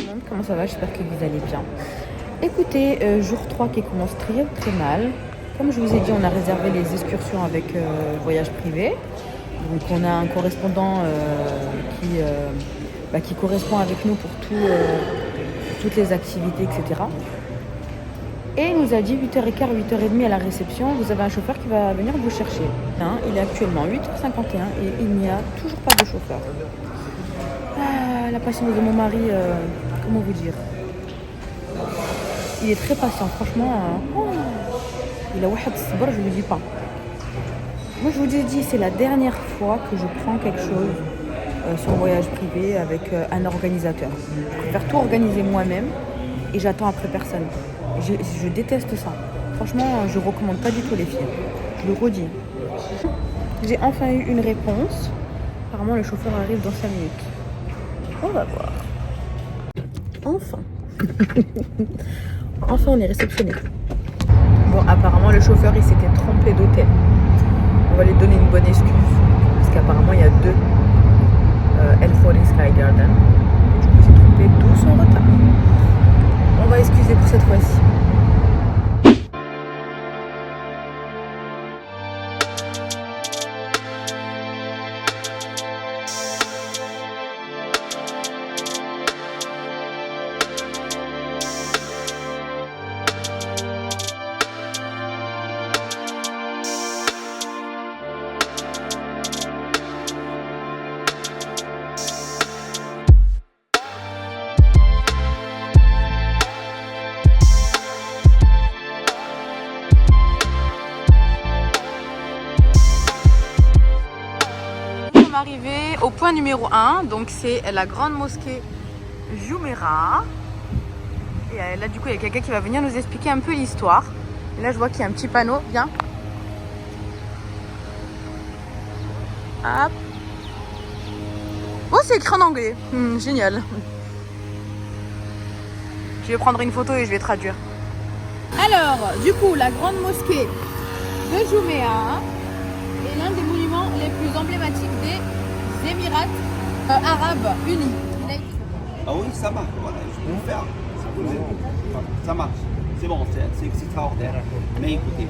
monde, comment ça va? J'espère que vous allez bien. Écoutez, jour 3 qui commence très très mal. Comme je vous ai dit, on a réservé les excursions avec voyage privé. Donc on a un correspondant qui correspond avec nous pour toutes les activités, etc. Et il nous a dit 8h15, 8h30 à la réception, vous avez un chauffeur qui va venir vous chercher. Il est actuellement 8h51 et il n'y a toujours pas de chauffeur. Ah, la patience de mon mari, comment vous dire? Il est très patient, franchement. Il a wahed sabr, je ne lui dis pas. Moi, je vous ai dit, c'est la dernière fois que je prends quelque chose sur un voyage privé avec un organisateur. Je préfère tout organiser moi-même et j'attends après personne. Je déteste ça. Franchement, je ne recommande pas du tout les filles. Je le redis. J'ai enfin eu une réponse. Apparemment, le chauffeur arrive dans 5 minutes. On va voir. Enfin. Enfin, on est réceptionné. Bon, apparemment, le chauffeur, il s'était trompé d'hôtel. On va lui donner une bonne excuse. Parce qu'apparemment, il y a deux El Khoury Sky Garden. Du coup, il s'est trompé, d'où son retard. On va excuser pour cette fois-ci. Arrivé au point numéro 1, donc c'est la grande mosquée Jumeirah. Et là du coup il y a quelqu'un qui va venir nous expliquer un peu l'histoire. Et là je vois qu'il y a un petit panneau, viens. Hop. Oh, c'est écrit en anglais, génial. Je vais prendre une photo et je vais traduire. Alors, du coup, la grande mosquée de Jumeirah est l'un des monuments les plus emblématiques des Émirats Arabes Unis. Ah oui, ça marche, voilà, je peux le faire. Ça marche, c'est bon, c'est extraordinaire. Mais écoutez,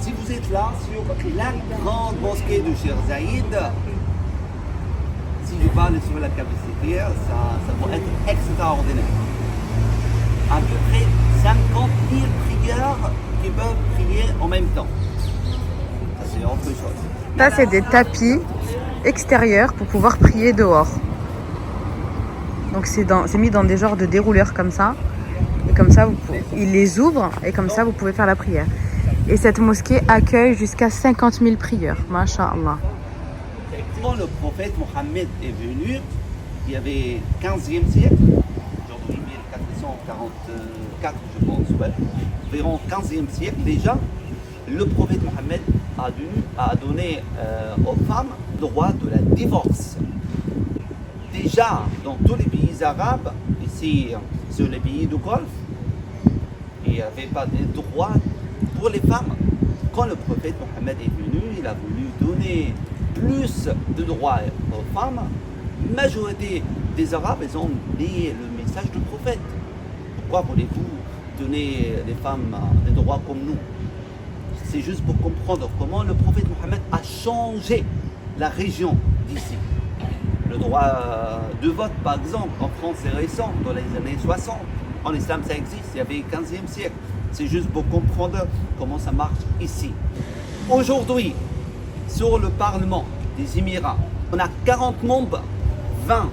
si vous êtes là sur la grande mosquée de Cheikh Zayed, si je parle sur la capacité, ça va être extraordinaire. À peu près 50 000 prières qui peuvent prier en même temps. Ça, c'est autre chose. Ça, c'est des tapis extérieurs pour pouvoir prier dehors. Donc c'est mis dans des genres de dérouleurs comme ça. Et comme ça, ils les ouvrent et comme ça, vous pouvez faire la prière. Et cette mosquée accueille jusqu'à 50 000 prières. Masha'Allah. Quand le prophète Mohammed est venu, il y avait 15e siècle, aujourd'hui 1444 je pense, ouais, environ 15e siècle déjà, le prophète Mohammed a donné aux femmes le droit de la divorce. Déjà, dans tous les pays arabes, ici sur les pays du Golfe, il n'y avait pas de droit pour les femmes. Quand le prophète Mohammed est venu, il a voulu donner plus de droits aux femmes. La majorité des Arabes, ils ont lié le message du prophète. Pourquoi voulez-vous donner les femmes des droits comme nous? C'est juste pour comprendre comment le prophète Mohammed a changé la région d'ici. Le droit de vote, par exemple, en France, c'est récent, dans les années 60. En islam, ça existe, il y avait 15e siècle. C'est juste pour comprendre comment ça marche ici. Aujourd'hui, sur le Parlement des Émirats, on a 40 membres, 20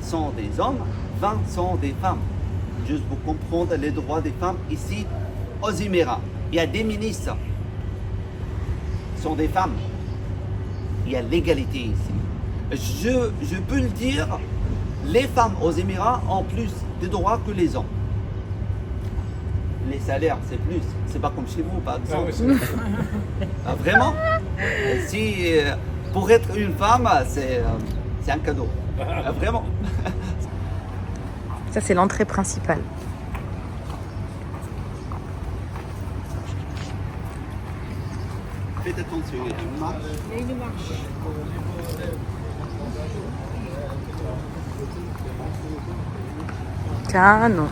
sont des hommes, 20 sont des femmes. Juste pour comprendre les droits des femmes ici aux Émirats. Il y a des ministres, sont des femmes. Il y a l'égalité ici. Je peux le dire, les femmes aux Émirats ont plus de droits que les hommes. Les salaires, c'est plus. C'est pas comme chez vous, par exemple. Ah, vraiment? Si, pour être une femme, c'est un cadeau. Ah, vraiment. Ça, c'est l'entrée principale. Faites attention, il y a une marche. Il y a une marche. Cano.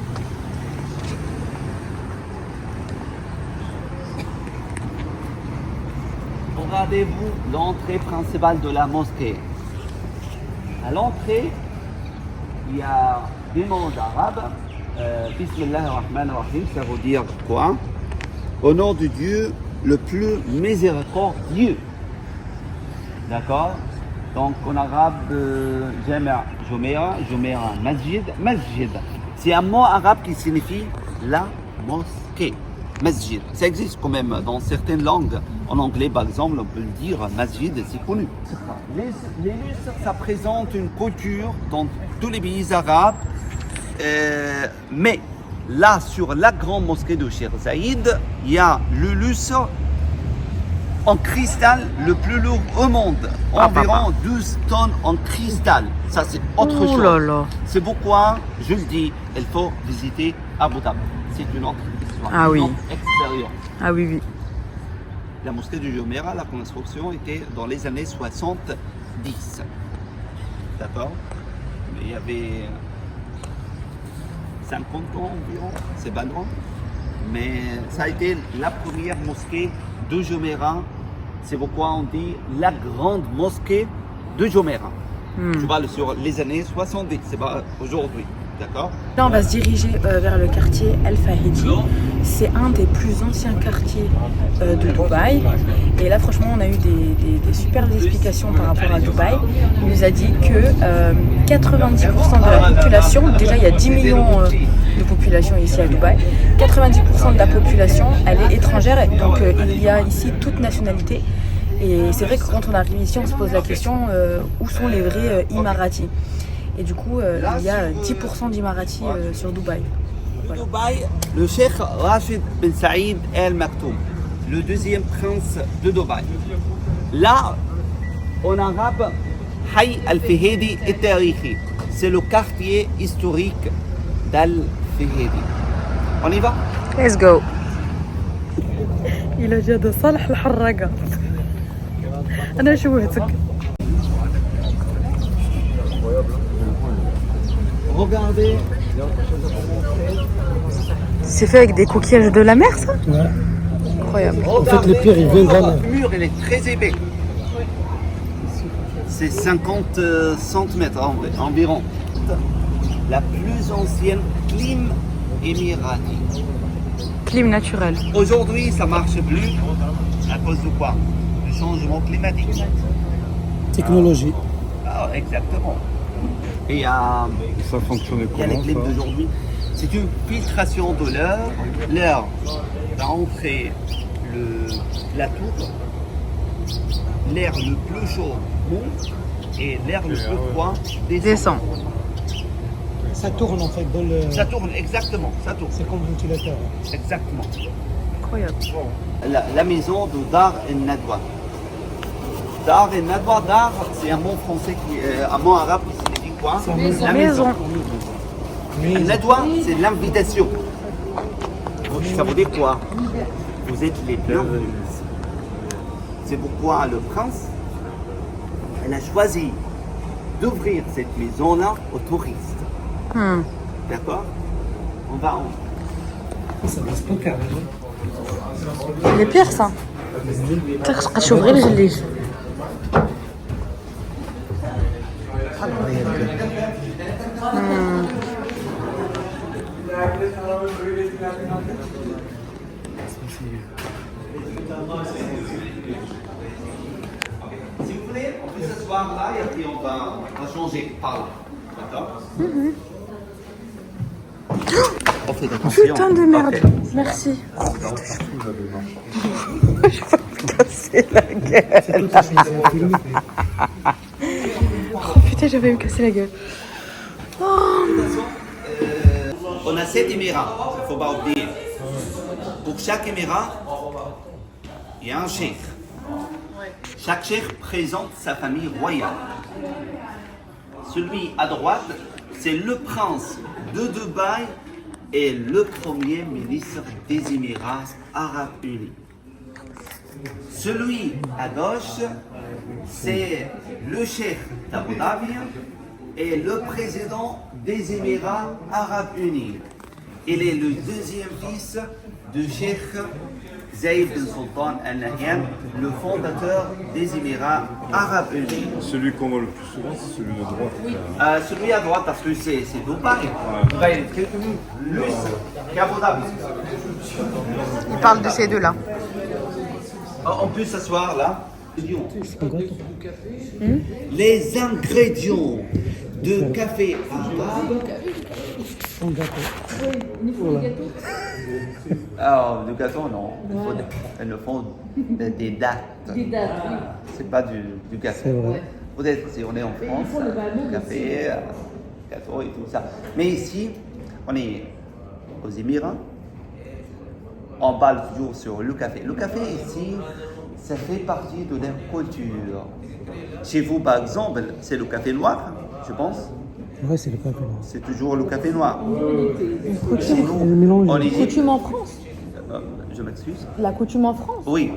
Regardez-vous l'entrée principale de la mosquée. À l'entrée, il y a des mots arabes. Bismillah ar-Rahman ar-Rahim, ça veut dire quoi? Au nom de Dieu, le plus miséricordieux. D'accord? Donc en arabe, Jama' Jumeirah, Jumeirah Masjid, Masjid. C'est un mot arabe qui signifie la mosquée. Masjid. Ça existe quand même dans certaines langues. En anglais, par exemple, on peut le dire Masjid, c'est connu. Les lustres, ça présente une culture dans tous les pays arabes. Mais là, sur la grande mosquée de Cheikh Zayed, il y a le lustre en cristal le plus lourd au monde. Environ 12 tonnes en cristal. Ça, c'est autre chose. Là là. C'est pourquoi, je le dis, il faut visiter Abu Dhabi. C'est une autre histoire, Ah oui. une autre expérience. Ah oui, oui. La mosquée du Jumeirah, la construction était dans les années 70. D'accord? Mais il y avait 50 ans environ, c'est pas loin. Mais ça a été la première mosquée de Jumeirah. C'est pourquoi on dit la grande mosquée de Jumeirah. Je parle sur les années 70, c'est pas aujourd'hui. D'accord? Là, on va se diriger vers le quartier El Fahidi. C'est un des plus anciens quartiers de Dubaï. Et là, franchement, on a eu des super explications par rapport à Dubaï. Il nous a dit que 90% de la population, déjà il y a 10 millions de population ici à Dubaï, 90% de la population, elle est étrangère. Donc il y a ici toute nationalité. Et c'est vrai que quand on arrive ici, on se pose la question où sont les vrais Imaratis? Et du coup, il y a 10% d'Imaratis sur Dubaï. Voilà. Dubaï, le Cheikh Rachid bin Saïd Al Maktoum, le deuxième prince de Dubaï. Là, en arabe, Hay Al Fahidi et Tarihi. C'est le quartier historique d'Al Fahidi. On y va? Let's go. إلى جد صالح الحراقة. أنا شوهتك. Regardez. C'est fait avec des coquillages de la mer, ça? Ouais. Incroyable. En fait, les pierres, ils viennent de la mer. Le mur, il est très épais. C'est 50 cm environ. La plus ancienne clim émiratie. Clim naturel. Aujourd'hui, ça marche plus. À cause de quoi? Du changement climatique. Technologie. Ah, exactement. Et Ça fonctionnait il y a les comment clims ça? d'aujourd'hui. C'est une filtration de l'air. L'air va entrer la tour. L'air le plus chaud monte et l'air le plus froid descend. Ça tourne en fait dans le. Ça tourne, exactement, ça tourne. C'est comme un ventilateur. Exactement. Incroyable. La maison de Dar el Nadwa. Dar el Nadwa, Dar, c'est un mot français, un mot arabe qui signifie quoi? C'est une La maison. El Nadwa, c'est l'invitation. Ça veut dire quoi? Vous êtes les bienvenus. C'est pourquoi le prince, elle a choisi d'ouvrir cette maison-là aux touristes. D'accord? On va en... Ça reste pas carré. Les pierres, ça. تقدر تشوف غير الجليج. Si vous voulez, on peut s'asseoir là et après on va changer par là. D'accord? On fait attention. Putain de merde. Ok. Merci. Je vais me casser la gueule. Oh putain, je vais me casser la gueule. On a 7 émirats, il ne faut pas oublier. Pour chaque émirat, il y a un cheikh. Chaque cheikh présente sa famille royale. Celui à droite, c'est le prince de Dubaï et le premier ministre des Émirats Arabes Unis. Celui à gauche, c'est le cheikh d'Abu Dhabi est le président des Émirats Arabes Unis. Il est le deuxième fils de Cheikh Zayed bin Sultan Al Nahyan, le fondateur des Émirats Arabes Unis. Celui qu'on voit le plus souvent, c'est celui de droite. Celui à droite, parce que c'est Dubaï. Dubaï est quelques minutes plus qu'Abu Dhabi. Il parle de ces deux-là. On peut s'asseoir là. Les ingrédients de café arabe. Un gâteau. Alors, du gâteau, non. Elles font des dates. Des dates, oui. C'est pas du café. C'est vrai. Peut-être si on est en France, café, gâteau et tout ça. Mais ici, on est aux Émirats. On parle toujours sur le café. Le café ici, ça fait partie de leur culture. Chez vous, par exemple, c'est le café noir, je pense. Ouais, c'est le café. C'est toujours le café noir. Une Chez nous, Le mélange. en Égypte, coutume en France. je m'excuse. La coutume en France. Oui,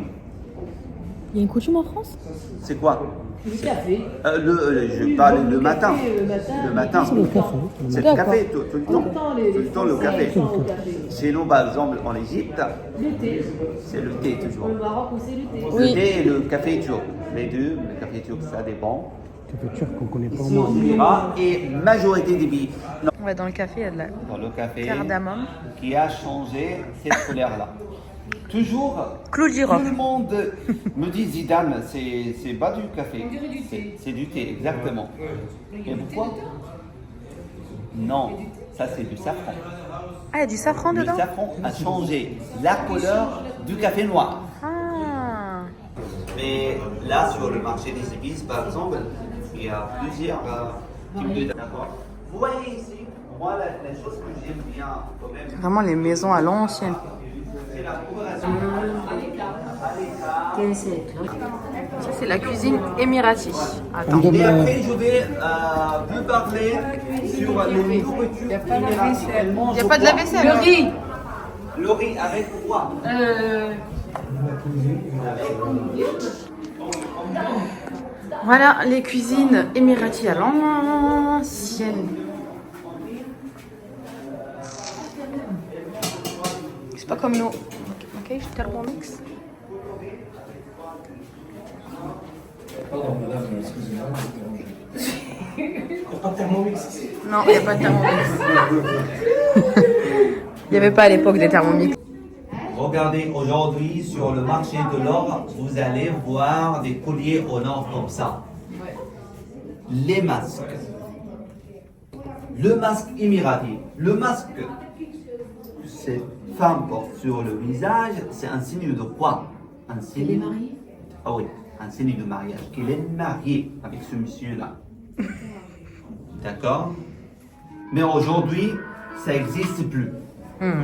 Il y a une coutume en France. c'est quoi? Le café. Je parle le matin. Le matin. C'est le café. C'est le D'accord. café tout le temps. Tout le temps le café. Français sont au café. Chez nous, par exemple, en Égypte, Le thé. c'est le thé toujours. Au Maroc aussi, le thé. Le thé et le café turc. Les deux, le café turc, ça dépend. Café turc qu'on connaît pas. Ici aux Émirats et majorité des pays. Non, Ouais, dans le café, il y a de la dans le café cardamome. qui a changé cette couleur-là. Toujours, Clou de girofle. tout le monde me dit Zidane, c'est pas du café. C'est du thé, exactement. Et pourquoi? Non, ça c'est du safran. Ah, il y a du safran Le dedans. safran a changé la couleur du café noir. Ah. Mais là, sur le marché des épices, par exemple, il y a plusieurs types de... D'accord. Vous voyez ici, moi, la chose que j'aime bien quand même, Vraiment les maisons à l'ancienne. c'est la coopération. Ça, c'est la cuisine émirati. Attends. Et après, je vais vous parler sur les nourritures émiraties. Il n'y a pas de la vaisselle. Le riz. Le riz avec quoi? Voilà les cuisines émirati à l'ancienne. C'est pas comme nous. Ok, je thermomix. Pardon, madame, excusez-moi. Il n'y a pas de thermomix ici. Non, il n'y a pas de thermomix. Il n'y avait pas à l'époque des thermomix. Regardez, aujourd'hui, sur le marché de l'or, vous allez voir des colliers en or comme ça. Les masques. Le masque émirati. Le masque que cette femme porte sur le visage, c'est un signe de quoi? Un signe... Elle est mariée. Ah oui, un signe de mariage. Qu'il est marié avec ce monsieur-là. D'accord? Mais aujourd'hui, ça n'existe plus.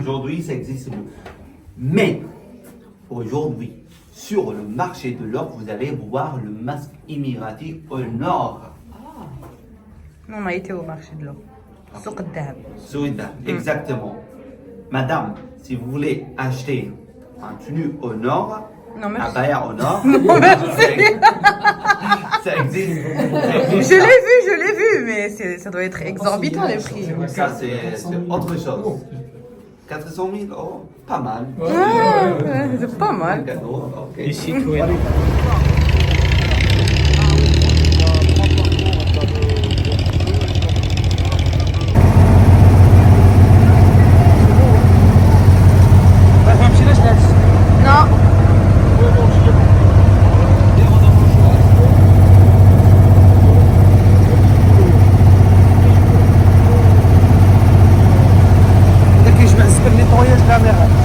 Aujourd'hui, ça n'existe plus. Mais, aujourd'hui, sur le marché de l'or, vous allez voir le masque émirati au nord. Nous, on a été au marché de l'or. Souq al-Dahab. Souida, exactement. Madame, si vous voulez acheter un tenue au nord, Non, un merci. baillard au nord, ça existe. Je l'ai vu, mais ça doit être exorbitant les prix. Ça, c'est autre chose. 400 000 euros, pas mal. Ouais, c'est pas Un mal. cadeau, ok. Ici, oui. Non.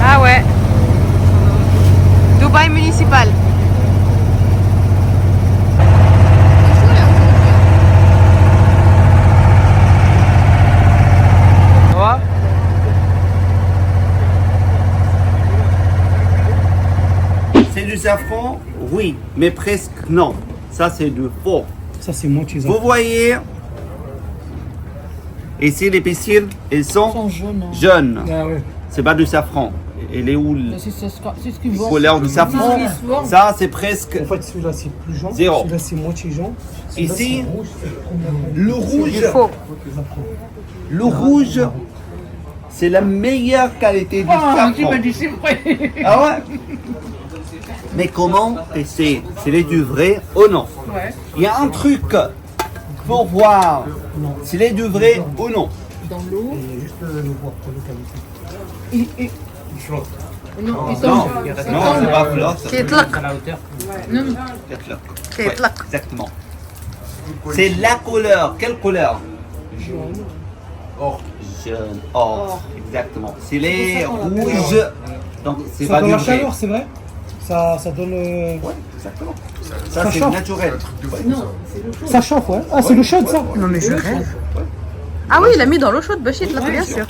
Ah ouais. Dubaï municipal. C'est du safran, oui, mais presque non. Ça, c'est du faux. Ça, c'est moi qui les Vous voyez, ici, les piscines, elles sont jaunes. jaunes. Ah ouais. C'est pas du safran. Elle est où C'est ce qu'ils la vendent. couleur du safran? Ça, c'est presque En fait, celui-là, c'est plus jaune. zéro. Celui-là, c'est moitié jaune. Celui-là, Ici, c'est rouge, c'est le rouge, Faux. le rouge, c'est la meilleure qualité du safran. C'est vrai. Ah ouais? Mais comment tester s'il est du vrai ou non? Ouais. Il y a un truc pour voir s'il est du vrai ou non. Dans l'eau. Et juste le bois pour le qualité. Non, ils Non, sont. non, c'est pas flotte. كيطلق Non, كيطلق. Exactement. C'est la couleur. Quelle couleur? Or. Jaune. Or. Exactement. S'il est rouge, donc c'est Ça pas donne du la vrai. chaleur, c'est vrai. Ça donne. Ouais, exactement. Ça, c'est chauffe. naturel. Ça chauffe, ouais. Ah, c'est le chaud, ça. Non mais je rêve. Ah oui, il a mis dans l'eau chaude, Bachit, là, bien sûr.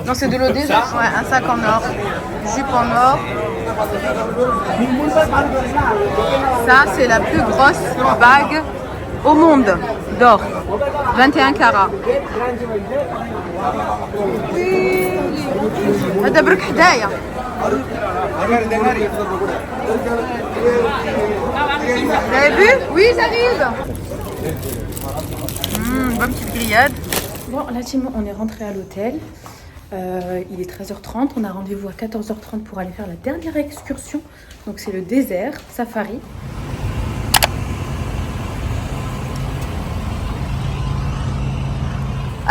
Non, c'est de l'eau déjà. Ouais, un sac en or, jupe en or. Ça, c'est la plus grosse bague au monde d'or. 21 carats. هذا برك حدايا. Vous avez vu? Oui, j'arrive. Bonne petite grillade. Bon, la team, on est rentré à l'hôtel. Il est 13h30. On a rendez-vous à 14h30 pour aller faire la dernière excursion. Donc, c'est le désert, safari.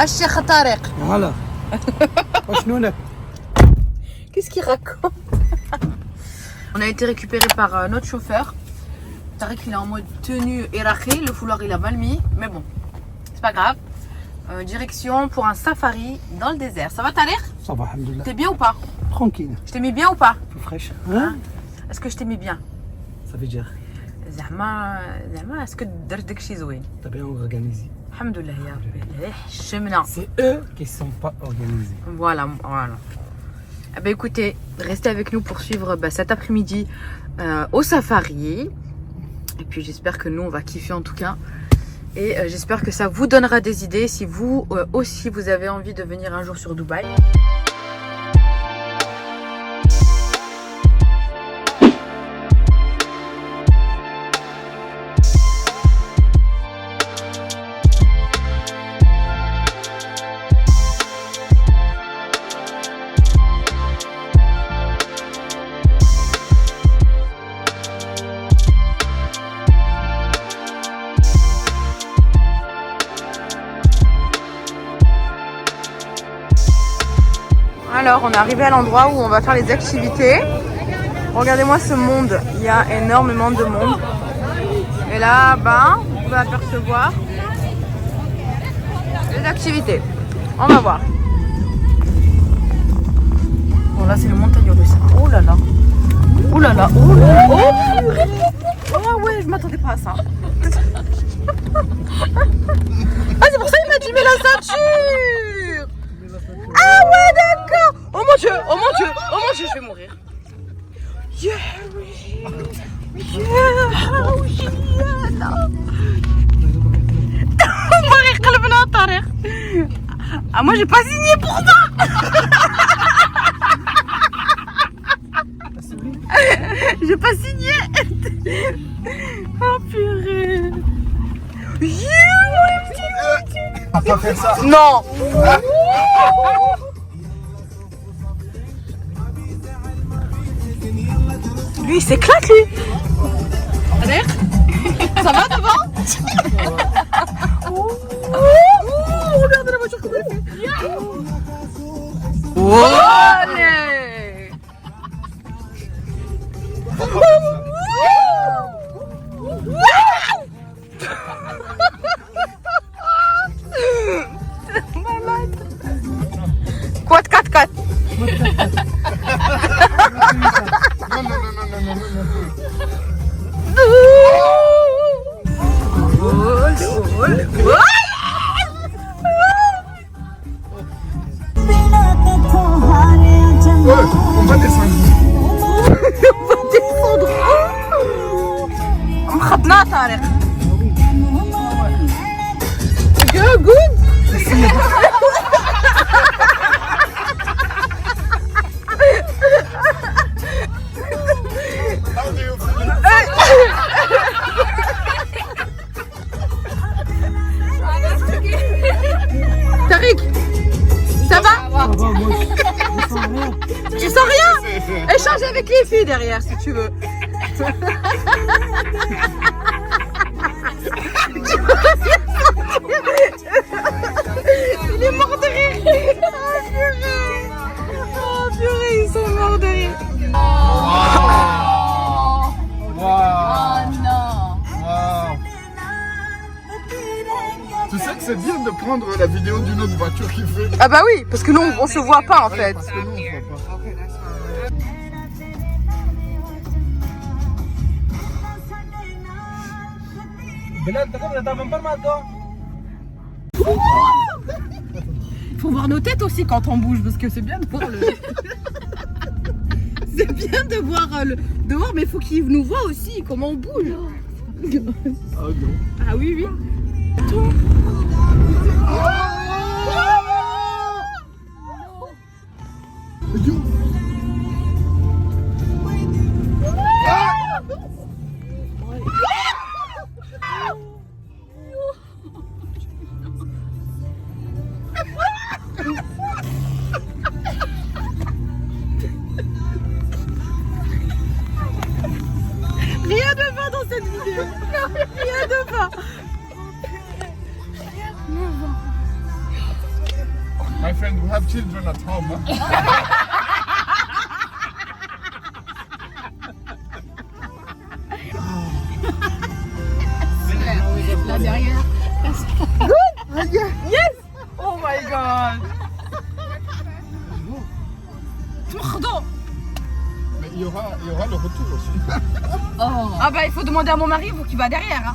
Cheikh Tariq. Voilà. Qu'est-ce qu'il raconte? On a été récupéré par notre chauffeur. Tariq, il est en mode tenue iraqi. Le foulard, il a mal mis. Mais bon, c'est pas grave. Direction pour un safari dans le désert. Ça va, Tariq? Ça va, alhamdoulilah. T'es bien ou pas? Tranquille. Je t'ai mis bien ou pas? Tout fraîche. Hein? Est-ce que je t'ai mis bien? Ça veut dire. زعما est-ce que درت داكشي زوين؟ T'as bien organisé. الحمد لله يا ربي. الشمنا. C'est eux qui sont pas organisés. Voilà. Eh ben, écoutez, restez avec nous pour suivre cet après-midi au safari. Et puis j'espère que nous on va kiffer en tout cas. Et j'espère que ça vous donnera des idées si vous aussi vous avez envie de venir un jour sur Dubaï. Alors on est arrivé à l'endroit où on va faire les activités. Regardez-moi ce monde, il y a énormément de monde. Et là-bas, vous pouvez apercevoir les activités. On va voir. Bon là c'est le montagne russe. Oh là là. Oh là là. Oh là là. Oh ouais, je m'attendais pas à ça. Ah c'est pour ça qu'il m'a dit mets la ceinture. Ah ouais d'accord. Oh mon dieu, oh mon dieu, oh mon dieu, je vais mourir. Yeah, ah moi j'ai pas signé pour ça. J'ai pas signé. Oh purée. On va pas faire ça. Non. Lui il s'éclate lui. Ça va devant? Regardez la voiture comme elle fait. Oh, allez. Quad 4x4. बिना कथों échange avec les filles derrière si tu veux. Il est mort de rire. Oh purée, ils sont morts de rire. Tu sais que c'est bien de prendre la vidéo d'une autre voiture qui fait. Ah bah oui, parce que nous on se voit pas en fait. Parce que nous on voit pas. Faut voir nos têtes aussi quand on bouge parce que c'est bien de voir le. C'est bien de voir le dehors, mais faut qu'ils nous voient aussi comment on bouge. Ah non. Ah oui oui. Rien de va dans cette vidéo. Rien de va. My friend, we have children at home. Huh? Là derrière. Yes. Oh my god. Mais il y aura le retour aussi. Ah bah il faut demander à mon mari pour qu'il va derrière. Hein.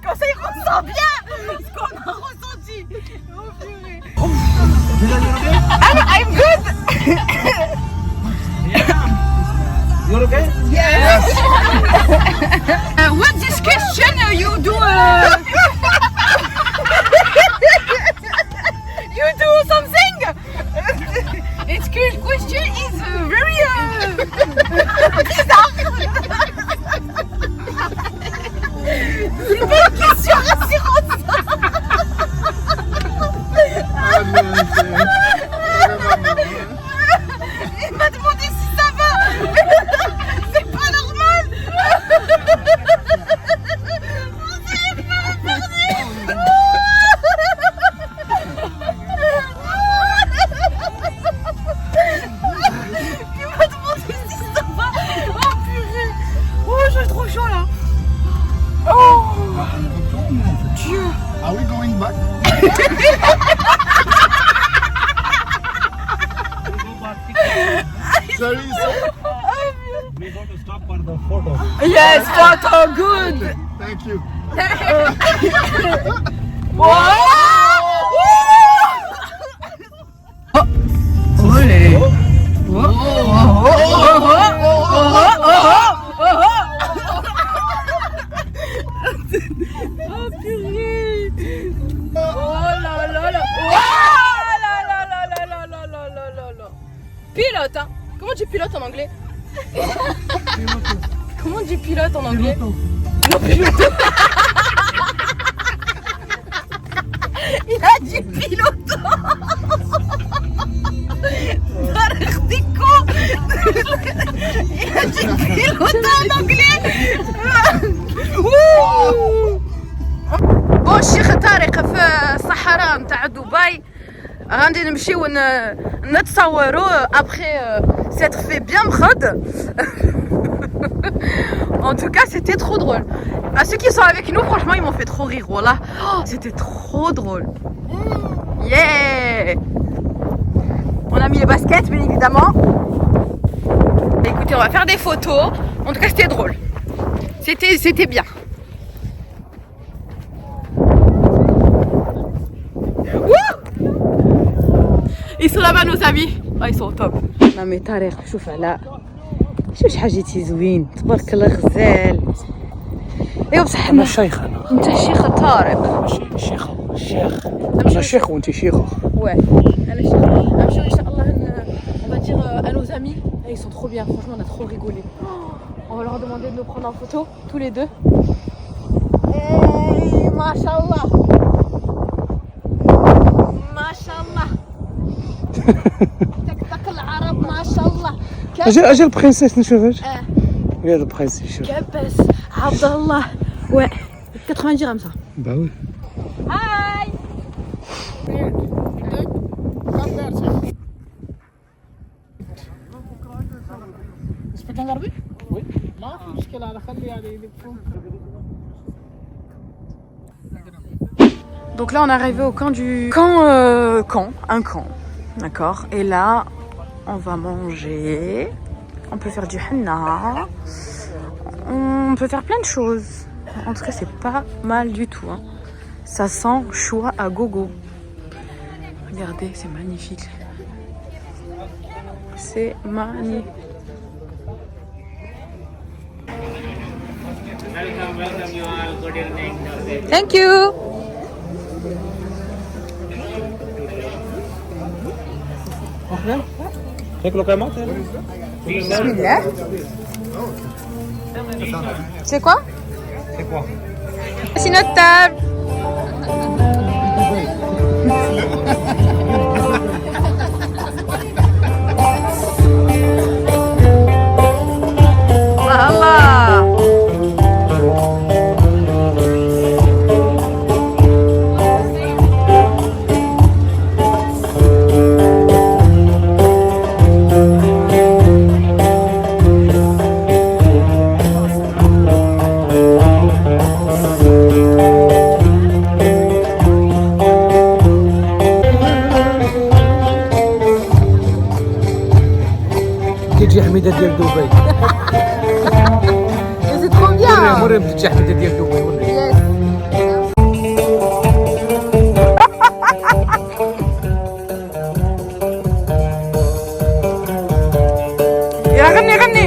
Quand ça il ressent bien ce qu'on a ressenti. Oh purée. I'm good. You okay? Yes. What this question you do? You do something? It's question is very bizarre. C'est pas une question rassurante. Ah non, c'est vraiment marrant. Il m'a demandé si ça va. C'est pas normal. Il m'a demandé si ça va. Oh purée. Oh j'ai trop chaud là. Oh Dieu. Are we going back? Sorry, sir. We got to stop for the photo. Yes, photo good. Thank you. Oh purée. Oh là là là. Oh là là là là là là là là là là. Pilote hein. Comment tu pilotes en anglais? Comment on dit pilote en anglais? Non, pilote. Il a dit pilote. T'es con. Il a dit pilote en anglais. Bon الشيخ طارق في الصحراء نتاع دبي غادي نمشيو نتصوروا après s'être fait bien مخض. En tout cas, c'était trop drôle. À ceux qui sont avec nous, franchement, ils m'ont fait trop rire. Voilà. Oh, c'était trop drôle. Yeah! On a mis les baskets, bien évidemment. Écoutez, on va faire des photos. En tout cas, c'était drôle. C'était bien. Wouh! Ils sont là-bas, nos amis. Oh, ils sont au top. Non mais Tarek, شوف علاء. شوف حاجتي زوين تبارك الله غزال. ايوا بصح أنا شيخ انت الشيخ طارق. الشيخ أنا شيخ وأنت شيخة. Ouais, انا الشيخ. امشي ان شاء الله on va dire à nos amis. Ils sont trop bien, franchement on a trop rigolé. On va leur demander de nous prendre en photo tous les deux. Hey, mashallah. Mashallah. تك العرب ما شاء الله. اجل البرنسيس نشوفك. هذا البرنسيس شوف. كبس عبد الله. Ouais. 90 dirhams ça. Bah oui. Hi. تسبيك انجليزي؟ وي ما في مشكلة أنا خلي يعني يلفون. Donc là on est arrivé au camp du un camp, d'accord. Et là on va manger, on peut faire du henna, on peut faire plein de choses. En tout cas c'est pas mal du tout, hein. Ça sent choix à gogo. Regardez, c'est magnifique. C'est magnifique. Welcome you all. Good evening. Thank you. Bismillah. C'est quoi? C'est quoi? C'est notre table. Voilà. تجي حميده ديال دبي. C'est trop bien. مريم تجي حميده ديال دبي. يا غني غني.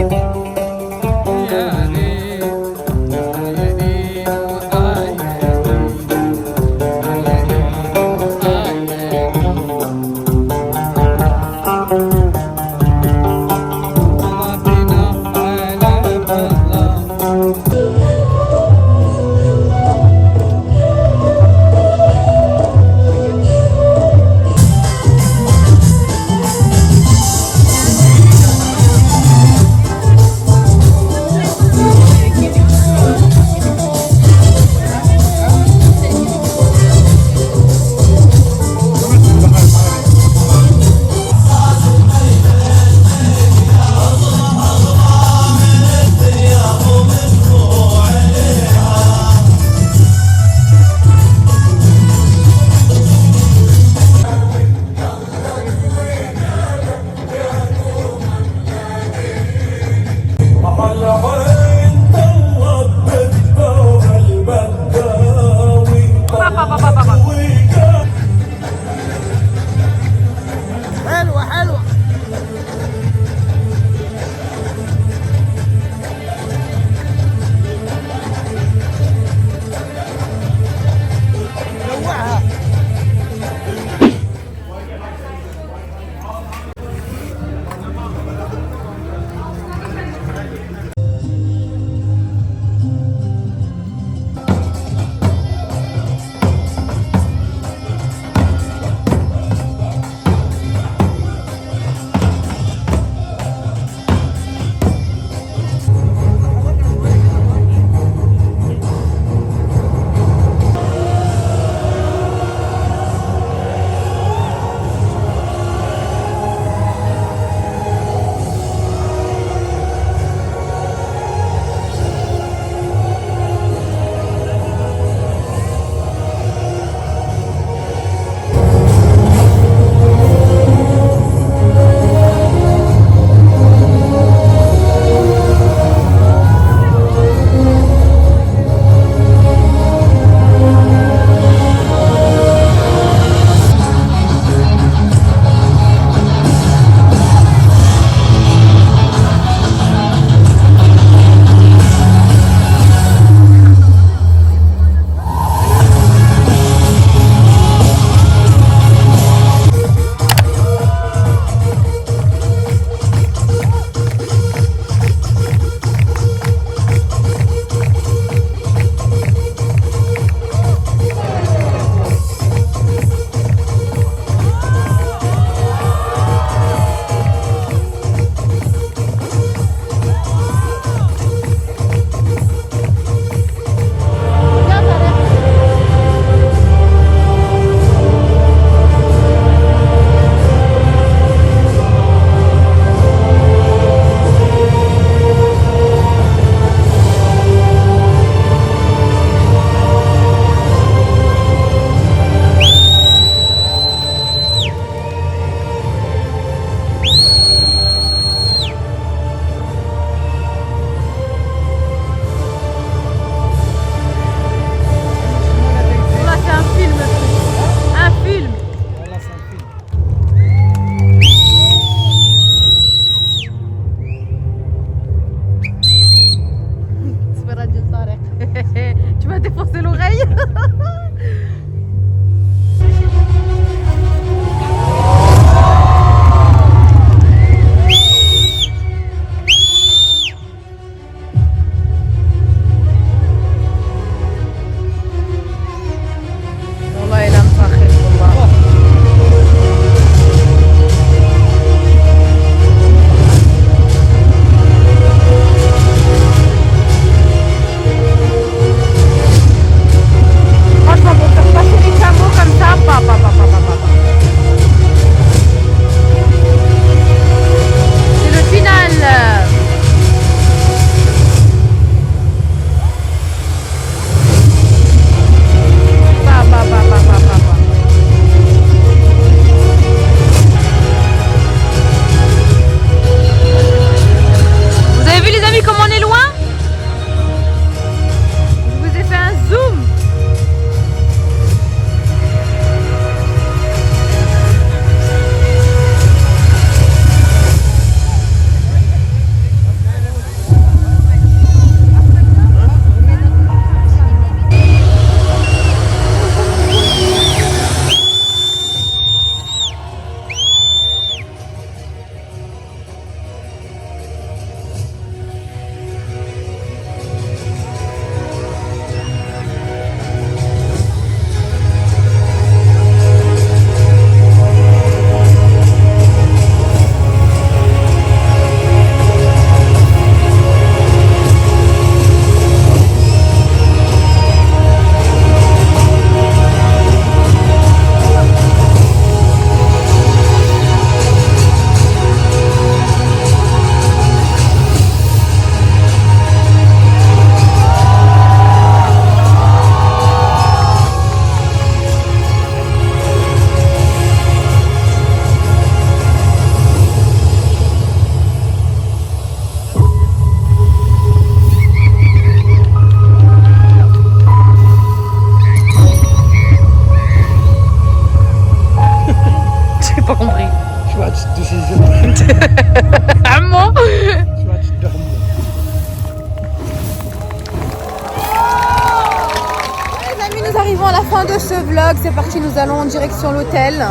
nous arrivons à la fin de ce vlog. C'est parti, nous allons en direction l'hôtel.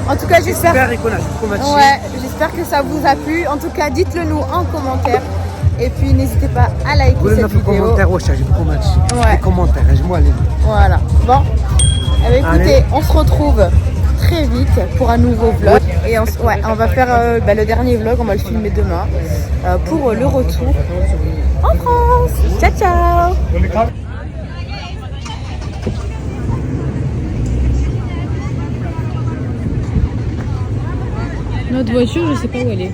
En tout cas, j'espère que ça vous a plu. En tout cas, dites-le nous en commentaire. Et puis, n'hésitez pas à liker cette vidéo. Les commentaires, Voilà. Bon, écoutez, on se retrouve très vite pour un nouveau vlog. Et on va faire le dernier vlog, on va le filmer demain pour le retour en France. Ciao, ciao. Notre voiture, je sais pas où elle est.